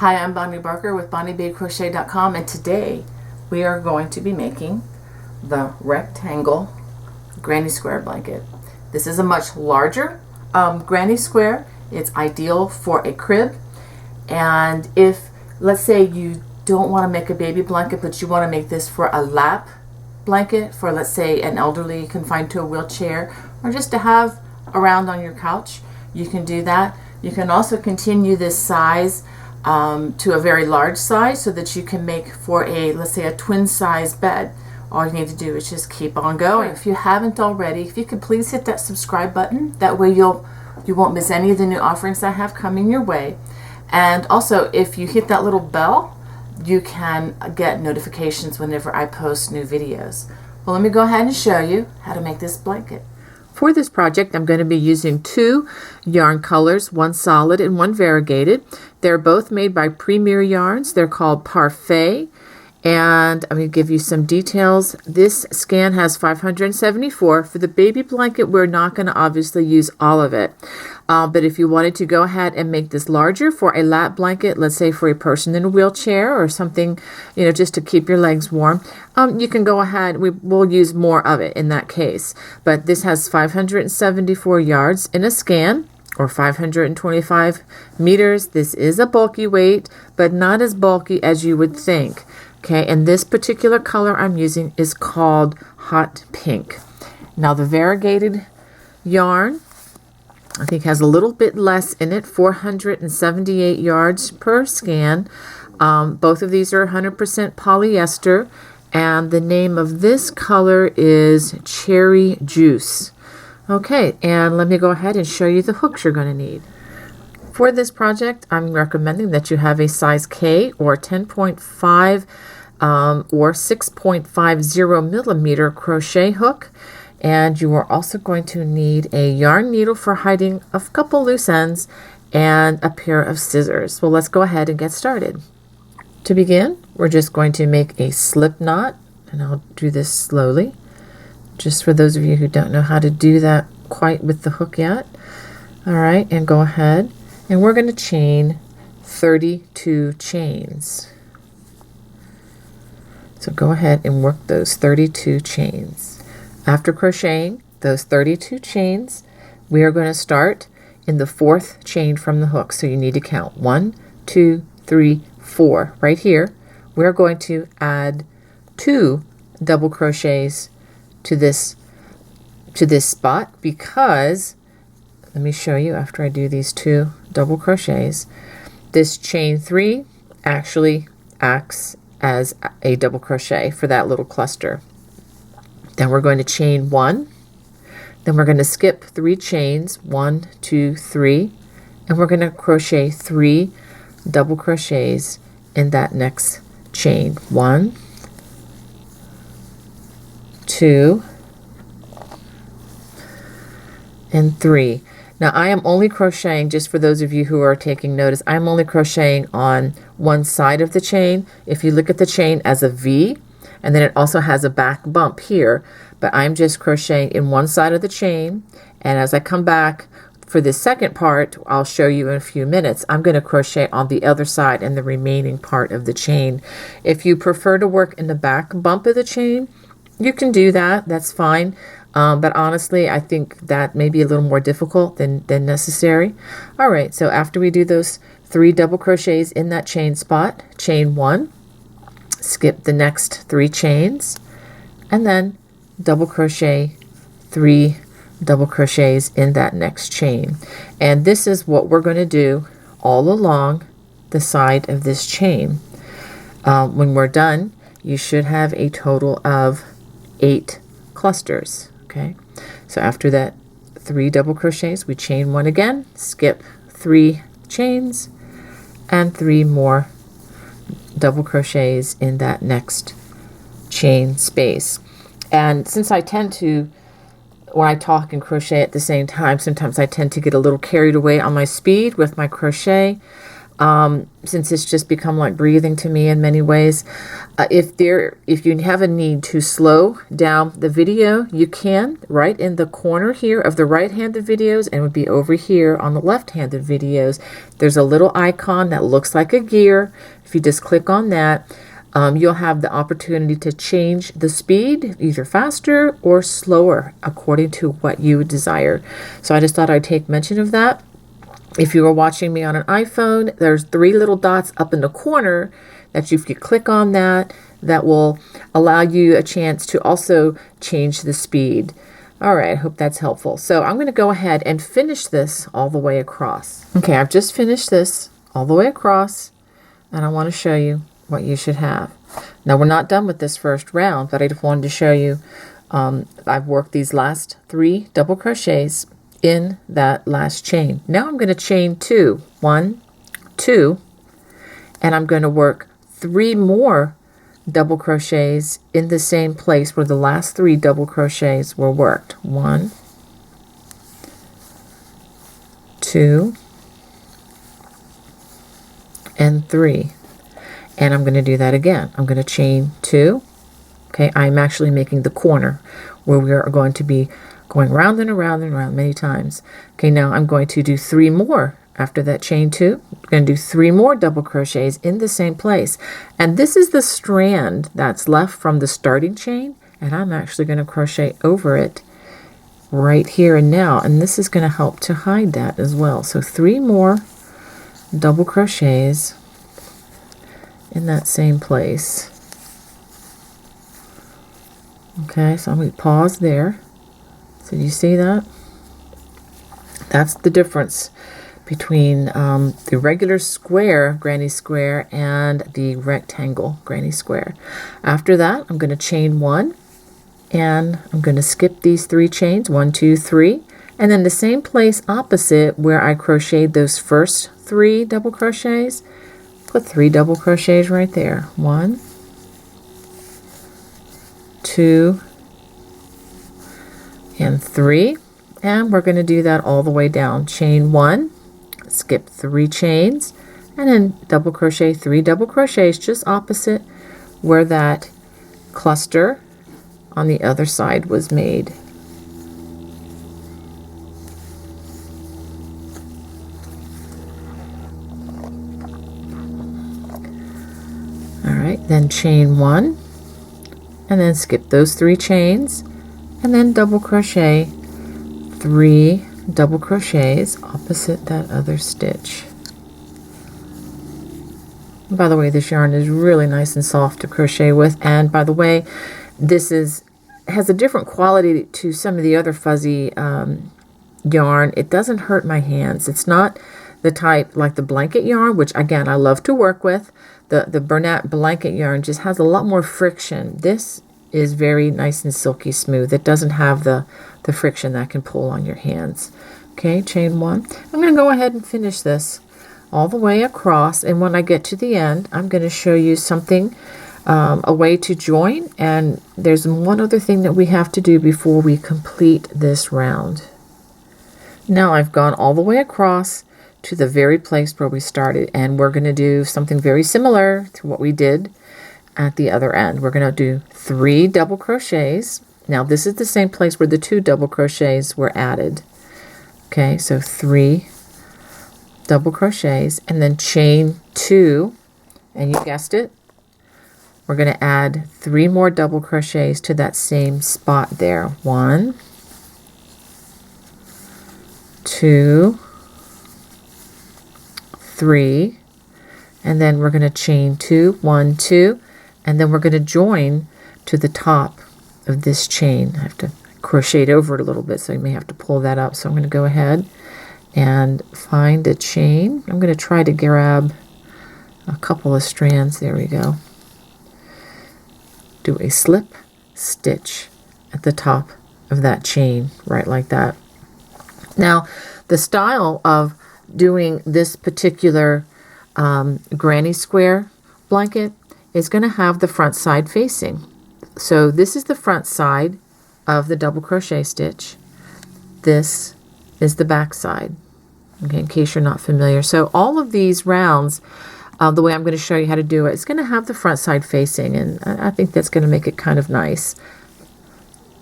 Hi, I'm Bonnie Barker with BonnieBabeCrochet.com, and today we are going to be making the rectangle granny square blanket. This is a much larger granny square. It's ideal for a crib, and if, let's say, you don't want to make a baby blanket but you want to make this for a lap blanket for, let's say, an elderly confined to a wheelchair, or just to have around on your couch, you can do that. You can also continue this size to a very large size so that you can make for a, let's say, a twin size bed. All you need to do is just keep on going. If you haven't already, if you could please hit that subscribe button, that way you won't miss any of the new offerings I have coming your way. And also, if you hit that little bell, you can get notifications whenever I post new videos. Well, let me go ahead and show you how to make this blanket. For this project, I'm going to be using two yarn colors, one solid and one variegated. They're both made by Premier Yarns. They're called Parfait. And I'm going to give you some details. This scan has 574. For the baby blanket, we're not going to obviously use all of it. But if you wanted to go ahead and make this larger for a lap blanket, let's say for a person in a wheelchair or something, just to keep your legs warm, you can go ahead. We'll use more of it in that case. But this has 574 yards in a scan, or 525 meters. This is a bulky weight, but not as bulky as you would think. Okay, and this particular color I'm using is called Hot Pink. Now the variegated yarn, I think, has a little bit less in it, 478 yards per scan. Both of these are 100% polyester, and the name of this color is Cherry Juice. Okay, and let me go ahead and show you the hooks you're going to need. For this project, I'm recommending that you have a size K or 10.5 or 6.50 millimeter crochet hook. And you are also going to need a yarn needle for hiding a couple loose ends and a pair of scissors. Well, let's go ahead and get started. To begin, we're just going to make a slip knot, and I'll do this slowly, just for those of you who don't know how to do that quite with the hook yet. All right, and go ahead, and we're going to chain 32 chains. So go ahead and work those 32 chains. After crocheting those 32 chains, we are going to start in the fourth chain from the hook. So you need to count 1, 2, 3, 4. Right here, we're going to add 2 double crochets to this spot, because, let me show you after I do these 2 double crochets, this chain 3 actually acts as a double crochet for that little cluster. Then we're going to chain 1, then we're going to skip 3 chains, 1, 2, 3, and we're going to crochet 3 double crochets in that next chain. 1, 2, and 3. Now I am only crocheting, just for those of you who are taking notice, I'm only crocheting on one side of the chain. If you look at the chain as a V, and then it also has a back bump here, but I'm just crocheting in one side of the chain, and as I come back for this second part, I'll show you in a few minutes, I'm going to crochet on the other side and the remaining part of the chain. If you prefer to work in the back bump of the chain, you can do that, that's fine. But honestly, I think that may be a little more difficult than necessary. All right, so after we do those 3 double crochets in that chain spot, chain 1, skip the next 3 chains, and then double crochet 3 double crochets in that next chain. And this is what we're going to do all along the side of this chain. When we're done, you should have a total of 8 clusters. Okay, so after that 3 double crochets, we chain 1 again, skip 3 chains, and 3 more double crochets in that next chain space. And since I tend to, when I talk and crochet at the same time, sometimes I tend to get a little carried away on my speed with my crochet. since it's just become like breathing to me in many ways. If you have a need to slow down the video, you can, right in the corner here of the right-handed videos, and it would be over here on the left-handed videos. There's a little icon that looks like a gear. If you just click on that, you'll have the opportunity to change the speed, either faster or slower, according to what you desire. So I just thought I'd take mention of that. If you are watching me on an iPhone, there's 3 little dots up in the corner that if you click on that will allow you a chance to also change the speed. All right, I hope that's helpful. So I'm going to go ahead and finish this all the way across. Okay, I've just finished this all the way across, and I want to show you what you should have. Now, we're not done with this first round, but I just wanted to show you I've worked these last 3 double crochets in that last chain. Now I'm going to chain 2, 1, 2, and I'm going to work 3 more double crochets in the same place where the last 3 double crochets were worked. 1, 2, and 3. And I'm going to do that again. I'm going to chain 2. Okay, I'm actually making the corner where we are going to be going round and around and around many times. Okay, now I'm going to do 3 more after that chain 2. I'm going to do 3 more double crochets in the same place. And this is the strand that's left from the starting chain, and I'm actually going to crochet over it right here and now. And this is going to help to hide that as well. So 3 more double crochets in that same place. Okay, so I'm going to pause there. So you see that? That's the difference between the regular square granny square and the rectangle granny square. After that, I'm going to chain 1, and I'm going to skip these 3 chains, 1, 2, 3, and then the same place opposite where I crocheted those first 3 double crochets, put 3 double crochets right there. 1, 2, and 3, and we're going to do that all the way down. Chain 1, skip 3 chains, and then double crochet 3 double crochets just opposite where that cluster on the other side was made. All right, then chain 1, and then skip those 3 chains, and then double crochet 3 double crochets opposite that other stitch. And by the way, this yarn is really nice and soft to crochet with, and by the way, this has a different quality to some of the other fuzzy yarn. It doesn't hurt my hands. It's not the type like the blanket yarn, which again I love to work with. The Bernat blanket yarn just has a lot more friction. This is very nice and silky smooth. It doesn't have the friction that can pull on your hands. Okay, chain 1. I'm going to go ahead and finish this all the way across, and when I get to the end, I'm going to show you something, a way to join, and there's one other thing that we have to do before we complete this round. Now I've gone all the way across to the very place where we started, and we're going to do something very similar to what we did at the other end. We're going to do 3 double crochets. Now this is the same place where the 2 double crochets were added. Okay, so 3 double crochets, and then chain 2, and you guessed it, we're going to add 3 more double crochets to that same spot there. 1, 2, 3, and then we're going to chain 2, 1, 2, and then we're going to join to the top of this chain. I have to crochet it over it a little bit, so you may have to pull that up. So I'm going to go ahead and find a chain. I'm going to try to grab a couple of strands. There we go. Do a slip stitch at the top of that chain, right like that. Now, the style of doing this particular granny square blanket is going to have the front side facing. So this is the front side of the double crochet stitch. This is the back side. okay, in case you're not familiar. So all of these rounds, the way I'm going to show you how to do it, it's going to have the front side facing, and I think that's going to make it kind of nice.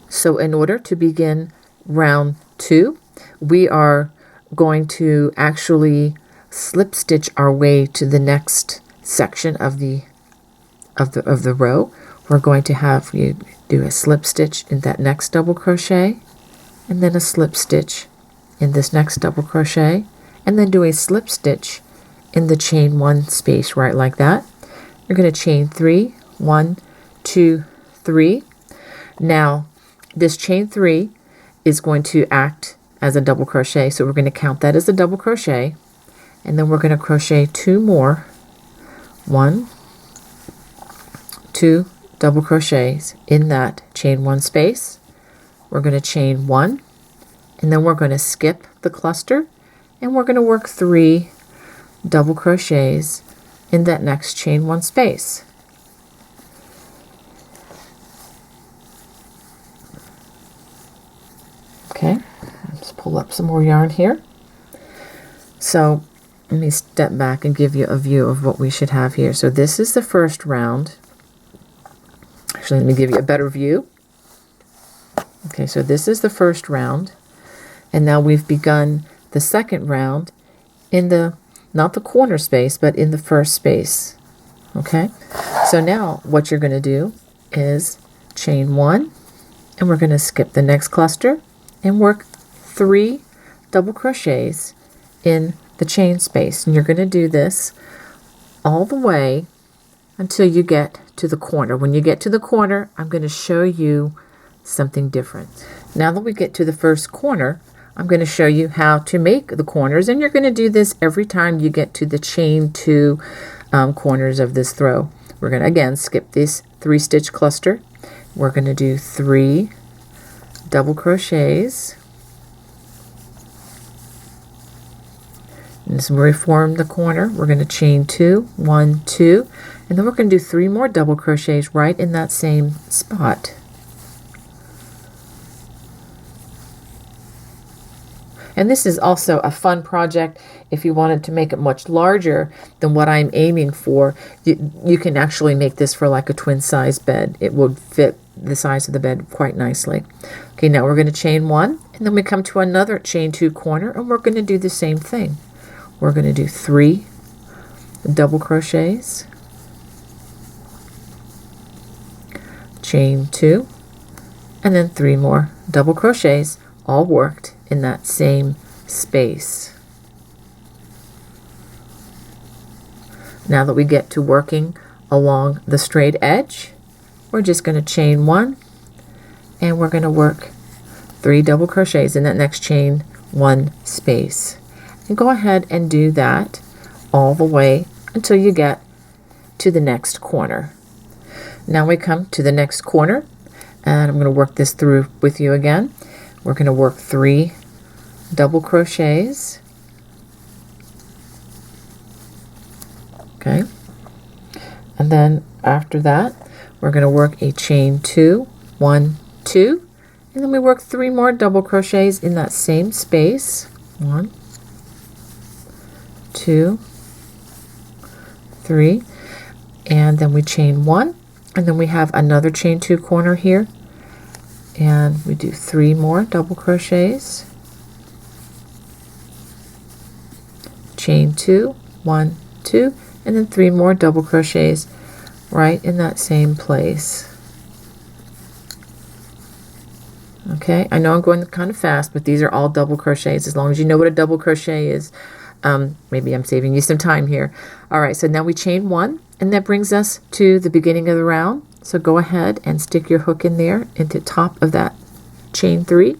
So in order to begin round 2, we are going to actually slip stitch our way to the next section of the row. We're going to have you do a slip stitch in that next double crochet, and then a slip stitch in this next double crochet, and then do a slip stitch in the chain 1 space, right like that. You're going to chain 3, 1, 2, 3. Now this chain 3 is going to act as a double crochet, so we're going to count that as a double crochet, and then we're going to crochet 2 more, 1, 2 double crochets in that chain 1 space. We're going to chain 1, and then we're going to skip the cluster, and we're going to work 3 double crochets in that next chain 1 space. Okay, let's pull up some more yarn here. So let me step back and give you a view of what we should have here. So this is the first round. Actually, let me give you a better view. Okay, so this is the first round, and now we've begun the second round in the, not the corner space, but in the first space. Okay, so now what you're going to do is chain 1, and we're going to skip the next cluster and work 3 double crochets in the chain space, and you're going to do this all the way until you get to the corner. When you get to the corner, I'm going to show you something different. Now that we get to the first corner, I'm going to show you how to make the corners, and you're going to do this every time you get to the chain 2 corners of this throw. We're going to again skip this 3 stitch cluster. We're going to do 3 double crochets, and as we form the corner, we're going to chain 2, 1, 2, and then we're going to do 3 more double crochets right in that same spot. And this is also a fun project. If you wanted to make it much larger than what I'm aiming for, you can actually make this for like a twin size bed. It would fit the size of the bed quite nicely. Okay, now we're going to chain 1, and then we come to another chain 2 corner, and we're going to do the same thing. We're going to do 3 double crochets, chain 2, and then 3 more double crochets, all worked in that same space. Now that we get to working along the straight edge, we're just going to chain 1, and we're going to work 3 double crochets in that next chain 1 space. And go ahead and do that all the way until you get to the next corner. Now we come to the next corner, and I'm going to work this through with you again. We're going to work 3 double crochets. Okay, and then after that we're going to work a chain 2, 1, 2, and then we work 3 more double crochets in that same space. 1, 2, 3, and then we chain 1, and then we have another chain 2 corner here, and we do 3 more double crochets, chain 2, 1, 2, and then 3 more double crochets right in that same place. Okay, I know I'm going kind of fast, but these are all double crochets. As long as you know what a double crochet is, maybe I'm saving you some time here. All right, so now we chain 1, and that brings us to the beginning of the round. So go ahead and stick your hook in there into the top of that chain 3,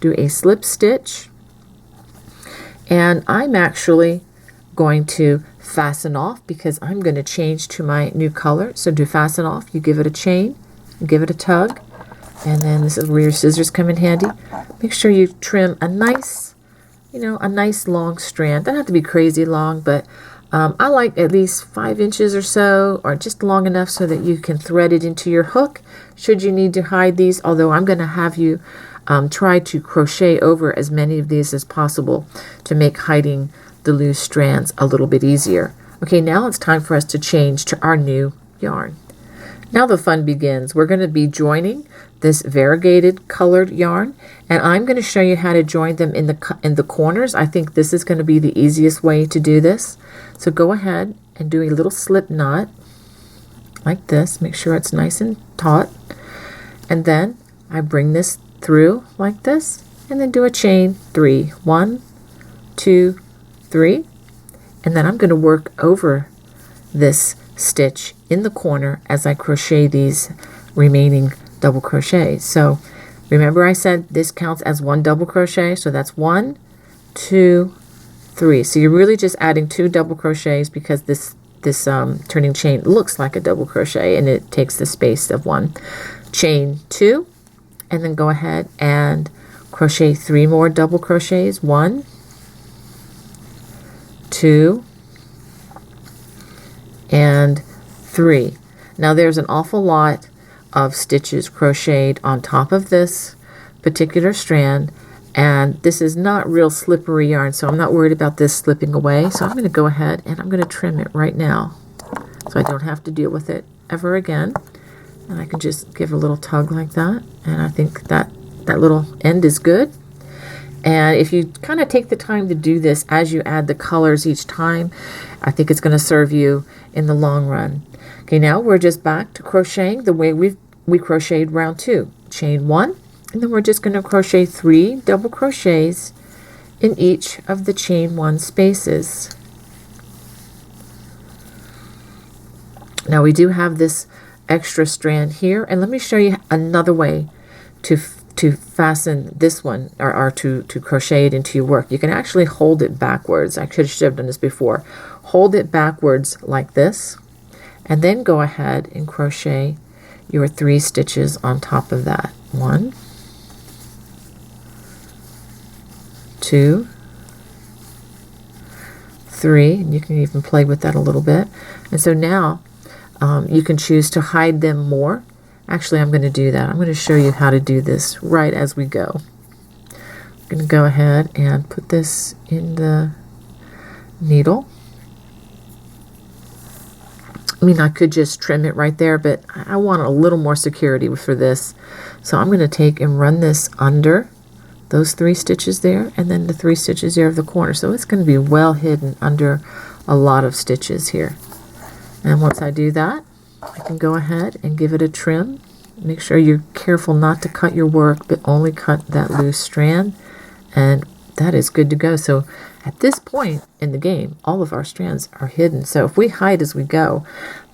do a slip stitch, and I'm actually going to fasten off because I'm going to change to my new color. So do fasten off, you give it a chain, give it a tug, and then this is where your scissors come in handy. Make sure you trim a nice, a nice long strand. Doesn't have to be crazy long, but I like at least 5 inches or so, or just long enough so that you can thread it into your hook should you need to hide these, although I'm going to have you try to crochet over as many of these as possible to make hiding the loose strands a little bit easier. Okay, now it's time for us to change to our new yarn. Now the fun begins. We're going to be joining this variegated colored yarn, and I'm going to show you how to join them in the corners. I think this is going to be the easiest way to do this. So go ahead and do a little slip knot like this. Make sure it's nice and taut. And then I bring this through like this, and then do a chain 3. 1, 2, 3. And then I'm going to work over this stitch in the corner as I crochet these remaining double crochets. So remember I said this counts as 1 double crochet, so that's 1, 2, 3. So you're really just adding 2 double crochets because this turning chain looks like a double crochet and it takes the space of 1. Chain 2, and then go ahead and crochet 3 more double crochets. 1, 2, and 3. Now there's an awful lot of stitches crocheted on top of this particular strand, and this is not real slippery yarn, so I'm not worried about this slipping away. So I'm going to go ahead and I'm going to trim it right now so I don't have to deal with it ever again. And I can just give a little tug like that, and I think that little end is good. And if you kind of take the time to do this as you add the colors each time, I think it's going to serve you in the long run. Okay, now we're just back to crocheting the way we crocheted round 2. Chain 1, and then we're just going to crochet 3 double crochets in each of the chain 1 spaces. Now we do have this extra strand here, and let me show you another way to fasten this one, or to crochet it into your work. You can actually hold it backwards. I should have done this before. Hold it backwards like this, and then go ahead and crochet your 3 stitches on top of that. 1, 2, 3, and you can even play with that a little bit. And so now you can choose to hide them more. Actually, I'm going to do that. I'm going to show you how to do this right as we go. I'm going to go ahead and put this in the needle. I mean, I could just trim it right there, but I want a little more security for this. So I'm going to take and run this under those 3 stitches there, and then the 3 stitches there of the corner. So it's going to be well hidden under a lot of stitches here. And once I do that, I can go ahead and give it a trim. Make sure you're careful not to cut your work, but only cut that loose strand, and that is good to go. So at this point in the game, all of our strands are hidden. So if we hide as we go,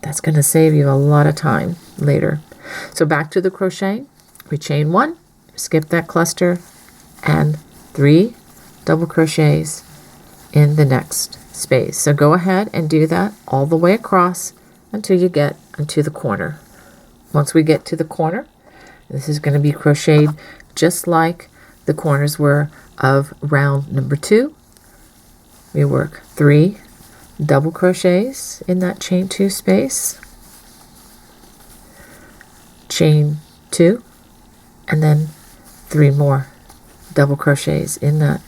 that's going to save you a lot of time later. So back to the crochet. We chain 1, skip that cluster, and 3 double crochets in the next space. So go ahead and do that all the way across until you get into the corner. Once we get to the corner, this is going to be crocheted just like the corners were of round number 2. We work 3 double crochets in that chain 2 space, chain 2, and then 3 more double crochets in that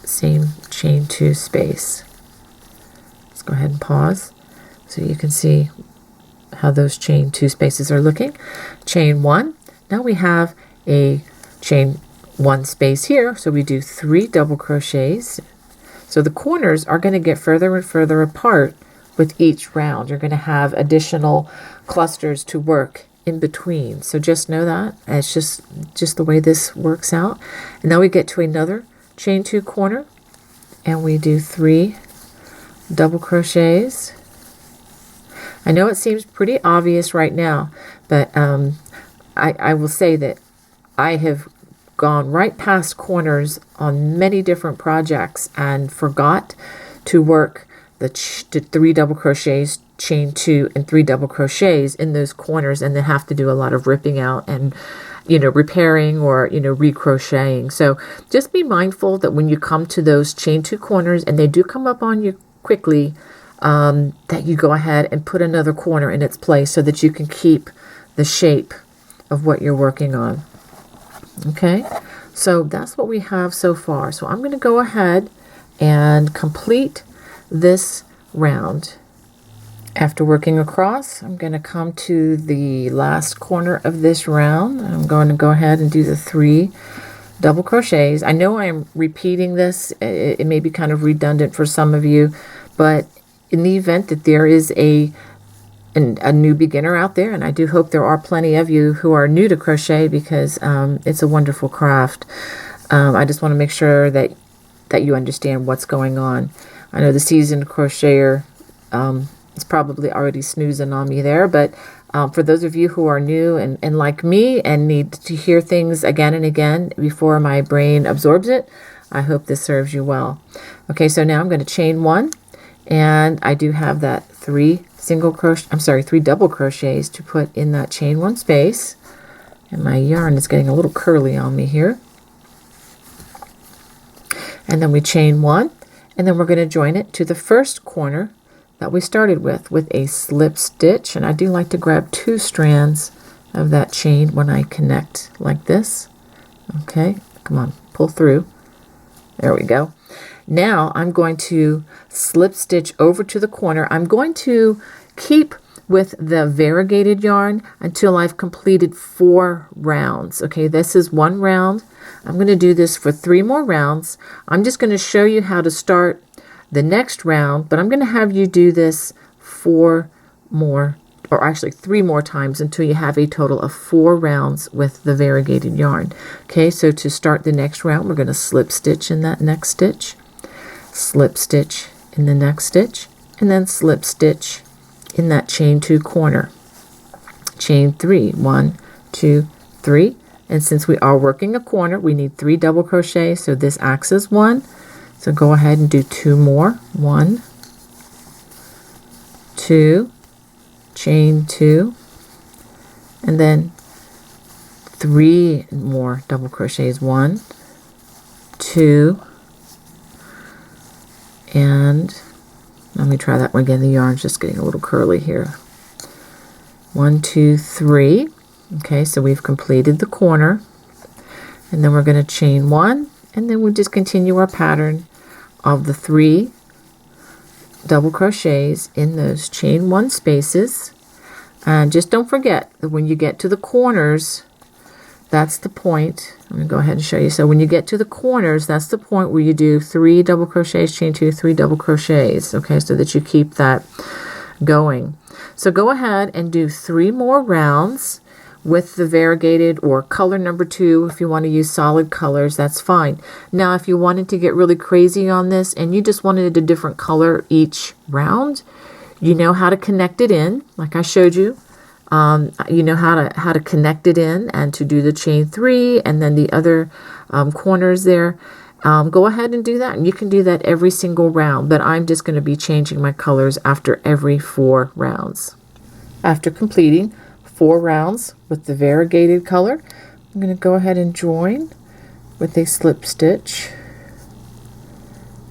same chain 2 space. Let's go ahead and pause so you can see how those chain 2 spaces are looking. Chain 1. Now we have a chain 1 space here, so we do 3 double crochets. So the corners are going to get further and further apart with each round. You're going to have additional clusters to work in between. So just know that. It's just the way this works out. And now we get to another chain 2 corner, and we do 3 double crochets. I know it seems pretty obvious right now, but I will say that I have gone right past corners on many different projects and forgot to work the 3 double crochets, chain 2, and 3 double crochets in those corners, and then have to do a lot of ripping out and repairing or recrocheting. So just be mindful that when you come to those chain 2 corners, and they do come up on you quickly, that you go ahead and put another corner in its place so that you can keep the shape of what you're working on. Okay, So that's what we have so far. So I'm going to go ahead and complete this round. After working across, I'm going to come to the last corner of this round. I'm going to go ahead and do the 3 double crochets. I know I'm repeating this. It may be kind of redundant for some of you, but in the event that there is a new beginner out there, and I do hope there are plenty of you who are new to crochet, because it's a wonderful craft. I just want to make sure that you understand what's going on. I know the seasoned crocheter is probably already snoozing on me there, but for those of you who are new and like me and need to hear things again and again before my brain absorbs it, I hope this serves you well. Okay, so now I'm going to chain 1, and I do have that 3 double crochets to put in that chain 1 space. And my yarn is getting a little curly on me here. And then we chain 1, and then we're going to join it to the first corner that we started with a slip stitch. And I do like to grab 2 strands of that chain when I connect like this. Okay, come on, pull through. There we go. Now I'm going to slip stitch over to the corner. I'm going to keep with the variegated yarn until I've completed 4 rounds. Okay, this is 1 round. I'm going to do this for 3 more rounds. I'm just going to show you how to start the next round, but I'm going to have you do this 4 more, or actually 3 more times, until you have a total of 4 rounds with the variegated yarn. Okay, so to start the next round, we're going to slip stitch in that next stitch, slip stitch in the next stitch, and then slip stitch in that chain 2 corner. Chain 3, 1, 2, 3. And since we are working a corner, we need 3 double crochets, so this acts as 1. So go ahead and do 2 more. 1, 2, chain 2, and then 3 more double crochets. 1, 2, and let me try that one again. The yarn's just getting a little curly here. 1, 2, 3. Okay, so we've completed the corner, and then we're going to chain 1, and then we'll just continue our pattern of the 3 double crochets in those chain 1 spaces. And just don't forget that when you get to the corners, that's the point. I'm going to go ahead and show you. So when you get to the corners, that's the point where you do 3 double crochets, chain 2, 3 double crochets, okay, so that you keep that going. So go ahead and do 3 more rounds with the variegated, or color number 2. If you want to use solid colors, that's fine. Now, if you wanted to get really crazy on this and you just wanted a different color each round, you know how to connect it in, like I showed you. You know how to connect it in and to do the chain 3 and then the other corners there. Go ahead and do that, and you can do that every single round, but I'm just going to be changing my colors after every 4 rounds. After completing 4 rounds with the variegated color, I'm going to go ahead and join with a slip stitch.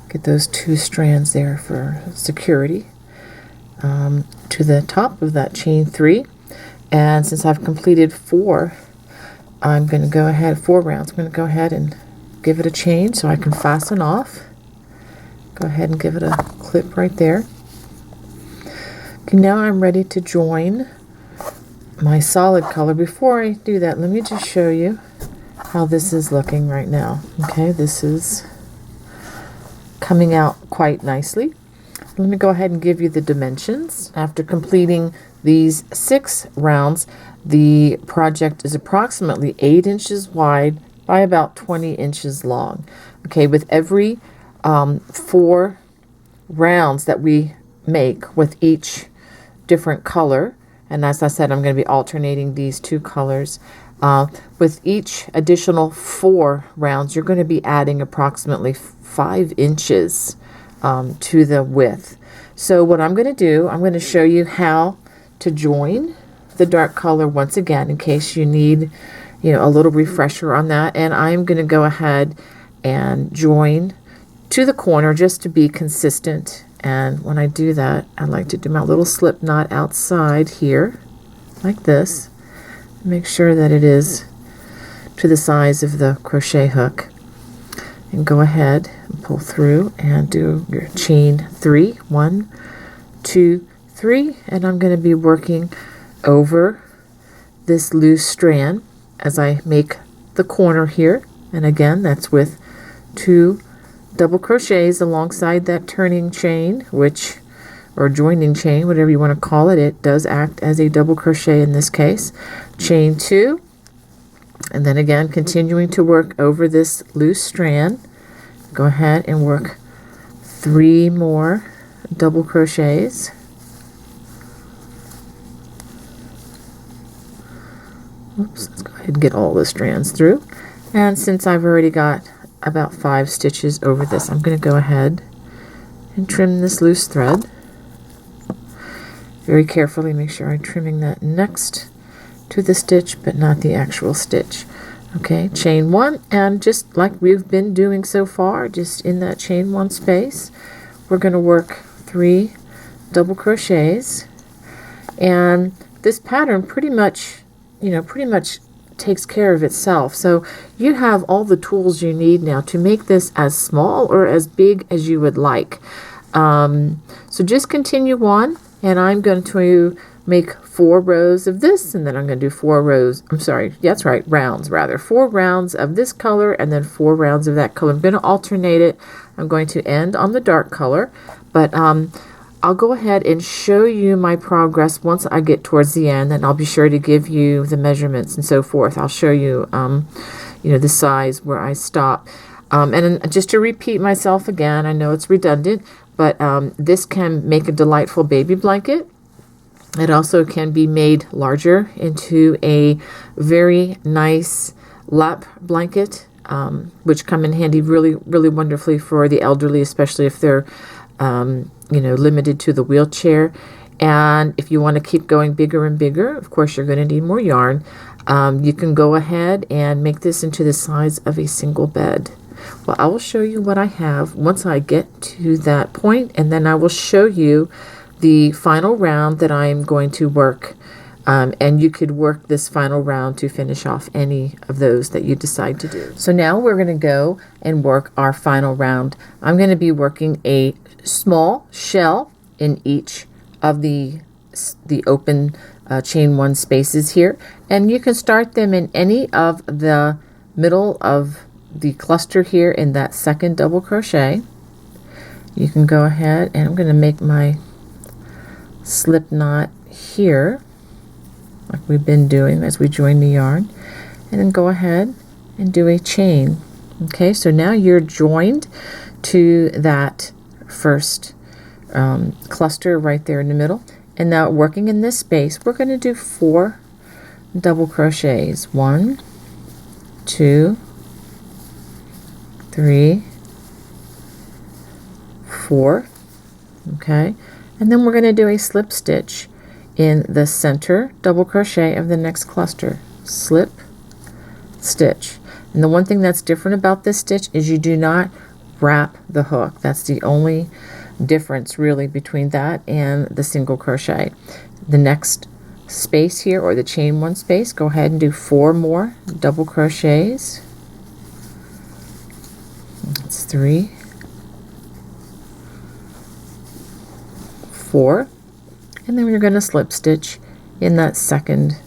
Get those 2 strands there for security to the top of that chain 3. And since I've completed 4, I'm going to go ahead, 4 rounds, I'm going to go ahead and give it a chain so I can fasten off. Go ahead and give it a clip right there. Okay, now I'm ready to join my solid color. Before I do that, let me just show you how this is looking right now. Okay, this is coming out quite nicely. Let me go ahead and give you the dimensions. After completing these 6 rounds, the project is approximately 8 inches wide by about 20 inches long. Okay, with every 4 rounds that we make with each different color, and as I said, I'm going to be alternating these 2 colors. With each additional 4 rounds, you're going to be adding approximately 5 inches to the width. So what I'm going to do, I'm going to show you how to join the dark color once again, in case you need, a little refresher on that. And I'm going to go ahead and join to the corner just to be consistent. And when I do that, I like to do my little slip knot outside here, like this. Make sure that it is to the size of the crochet hook, and go ahead and pull through and do your chain 3. 1, 2, 3, and I'm going to be working over this loose strand as I make the corner here, and again that's with 2 double crochets alongside that turning chain, or joining chain, whatever you want to call it. It does act as a double crochet in this case. Chain 2, and then again continuing to work over this loose strand. Go ahead and work 3 more double crochets. Oops, let's go ahead and get all the strands through. And since I've already got about 5 stitches over this, I'm going to go ahead and trim this loose thread. Very carefully make sure I'm trimming that next to the stitch, but not the actual stitch. Okay, chain 1, and just like we've been doing so far, just in that chain 1 space, we're going to work 3 double crochets. And this pattern pretty much takes care of itself. So you have all the tools you need now to make this as small or as big as you would like. So just continue on, and I'm going to make 4 rows of this, and then I'm going to do 4 rows, rounds rather. 4 rounds of this color and then 4 rounds of that color. I'm going to alternate it. I'm going to end on the dark color, but I'll go ahead and show you my progress once I get towards the end, and I'll be sure to give you the measurements and so forth. I'll show you, the size where I stop. And just to repeat myself again, I know it's redundant, but this can make a delightful baby blanket. It also can be made larger into a very nice lap blanket, which come in handy really, really wonderfully for the elderly, especially if they're limited to the wheelchair. And if you want to keep going bigger and bigger, of course, you're going to need more yarn. You can go ahead and make this into the size of a single bed. Well, I will show you what I have once I get to that point, and then I will show you the final round that I'm going to work. And you could work this final round to finish off any of those that you decide to do. So now we're going to go and work our final round. I'm going to be working a small shell in each of the open chain 1 spaces here, and you can start them in any of the middle of the cluster here in that second double crochet. You can go ahead, and I'm going to make my slip knot here like we've been doing as we join the yarn, and then go ahead and do a chain. Okay, so now you're joined to that first cluster right there in the middle, and now working in this space we're going to do 4 double crochets. 1, 2, 3, 4. Okay, and then we're going to do a slip stitch in the center double crochet of the next cluster. Slip, stitch. And the one thing that's different about this stitch is you do not wrap the hook. That's the only difference really between that and the single crochet. The next space here, or the chain 1 space, go ahead and do 4 more double crochets. That's 3, 4, and then we're going to slip stitch in that second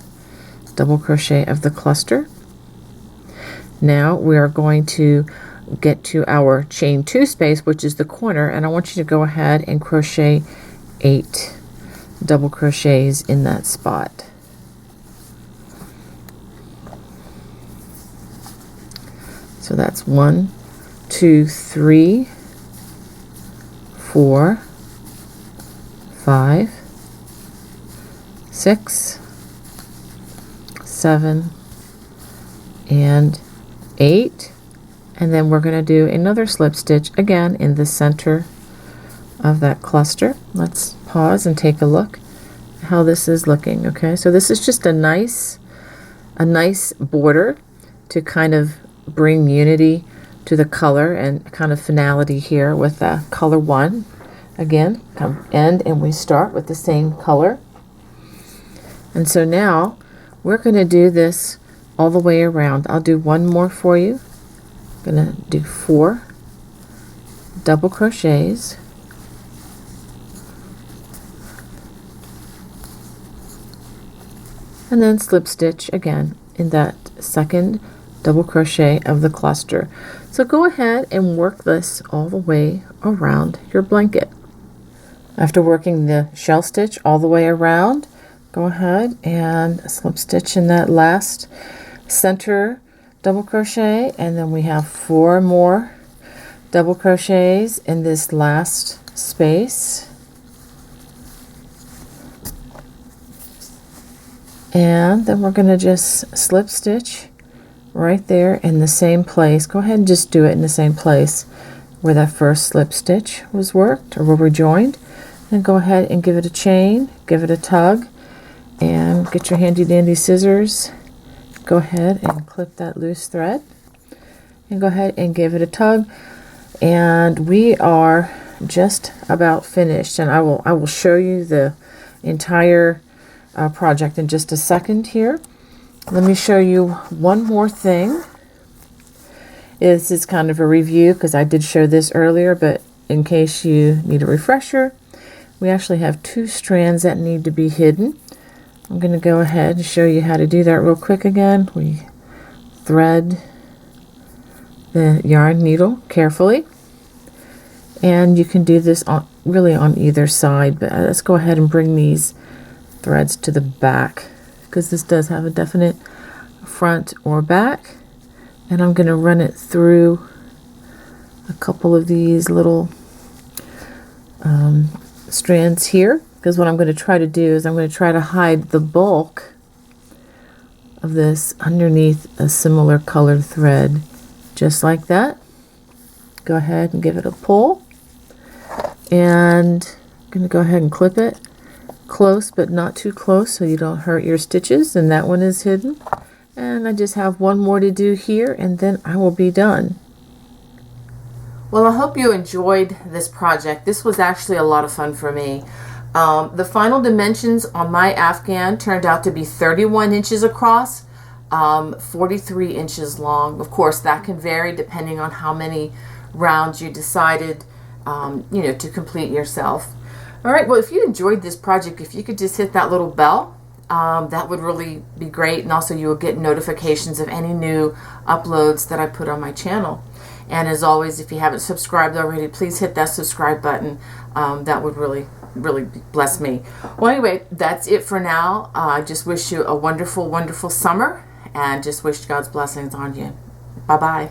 double crochet of the cluster. Now we are going to get to our chain 2 space, which is the corner, and I want you to go ahead and crochet 8 double crochets in that spot. So that's 1, 2, 3, 4, 5, 6, 7, and 8. And then we're going to do another slip stitch again in the center of that cluster. Let's pause and take a look at how this is looking. Okay, so this is just a nice border to kind of bring unity to the color and kind of finality here with color 1. Again, come end and we start with the same color. And so now we're going to do this all the way around. I'll do one more for you. I'm gonna do 4 double crochets, and then slip stitch again in that second double crochet of the cluster. So go ahead and work this all the way around your blanket. After working the shell stitch all the way around, go ahead and slip stitch in that last center double crochet, and then we have 4 more double crochets in this last space. And then we're going to just slip stitch right there in the same place. Go ahead and just do it in the same place where that first slip stitch was worked, or where we joined. And go ahead and give it a chain, give it a tug, and get your handy dandy scissors. Go ahead and clip that loose thread, and go ahead and give it a tug. And we are just about finished, and I will show you the entire project in just a second here. Let me show you one more thing. This is kind of a review because I did show this earlier, but in case you need a refresher, we actually have 2 strands that need to be hidden. I'm going to go ahead and show you how to do that real quick again. We thread the yarn needle carefully, and you can do this really on either side, but let's go ahead and bring these threads to the back because this does have a definite front or back. And I'm going to run it through a couple of these little strands here, because what I'm going to try to do is I'm going to try to hide the bulk of this underneath a similar colored thread, just like that. Go ahead and give it a pull, and I'm going to go ahead and clip it close but not too close so you don't hurt your stitches. And that one is hidden, and I just have one more to do here, and then I will be done. Well, I hope you enjoyed this project. This was actually a lot of fun for me. The final dimensions on my Afghan turned out to be 31 inches across, 43 inches long. Of course, that can vary depending on how many rounds you decided to complete yourself. All right, well, if you enjoyed this project, if you could just hit that little bell, that would really be great. And also you will get notifications of any new uploads that I put on my channel. And as always, if you haven't subscribed already, please hit that subscribe button. That would really bless me. Well, anyway, that's it for now. I just wish you a wonderful, wonderful summer, and just wish God's blessings on you. Bye-bye.